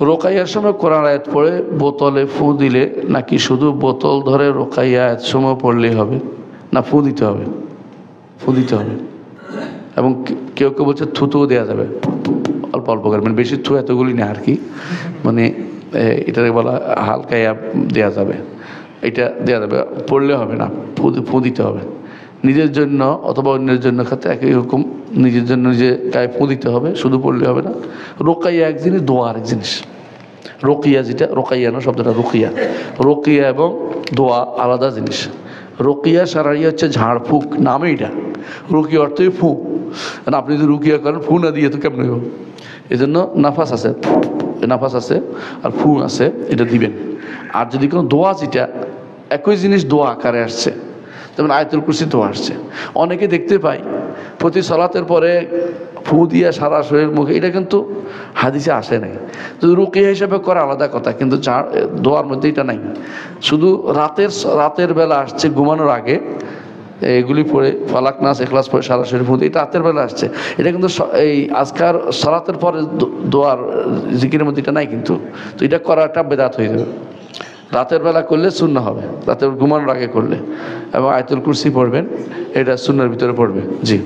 রোকাইয়ার সময় কোরআন আয়াত পড়ে বোতলে ফু দিলে নাকি শুধু বোতল ধরে রোকাইয়া আয়াত সময় পড়লেই হবে, না ফু দিতে হবে? ফু দিতে হবে। এবং কেউ কেউ বলছে থুতুও দেওয়া যাবে, অল্প অল্প করে, মানে বেশি থু এতগুলি না আর কি, মানে এটাকে বলা হালকা দেওয়া যাবে, এটা দেওয়া যাবে, পড়লে হবে না, ফু দিতে হবে। নিজের জন্য অথবা অন্যের জন্য ক্ষেত্রে একই রকম, নিজের জন্য নিজে গায়ে ফু দিতে হবে, শুধু পড়লে হবে না। রোকাইয়া এক জিনিস, দোয়া আরেক জিনিস। রোকিয়া যেটা, রোকাইয়া না শব্দটা রোকিয়া, রোকিয়া এবং দোয়া আলাদা জিনিস। রোকিয়া সারাইয়া হচ্ছে ঝাড়ফুঁক, নামে এটা। রুকিয়া অর্থই ফু, আপনি যদি রুকিয়া করেন ফু না দিয়ে তো কেমন হইব? এই জন্য নাফাস আছে, নাফাস আছে আর ফু আছে, এটা দিবেন। আর যদি কোনো দোয়া, যেটা একই জিনিস দোয়া আকারে আসছে, যেমন আয়াতুল কুরসি দোয়া আসছে, অনেকে দেখতে পাই প্রতি সালাতের পরে ফু দিয়া সারা শরীর মুখে, এটা কিন্তু হাদিসে আসে নাই। যদি রুকিয়া হিসাবে করা আলাদা কথা, কিন্তু দোয়ার মধ্যে এটা নাই। শুধু রাতের বেলা আসছে ঘুমানোর আগে এগুলি পড়ে ফালাক নাস ইখলাস পড়ে সারা শরীর ফু, এটা রাতের বেলা আসছে। এটা কিন্তু এই আজকার সালাতের পরে দোয়ার জিকিরের মধ্যে এটা নাই কিন্তু। তো এটা করাটা বেদাত হয়ে যাবে। রাতের বেলা করলে সুন্নাহ হবে, রাতের ঘুমানোর আগে করলে, এবং আয়াতুল কুরসি পড়বেন, এটা সুন্নাহর ভিতরে পড়বে। জি।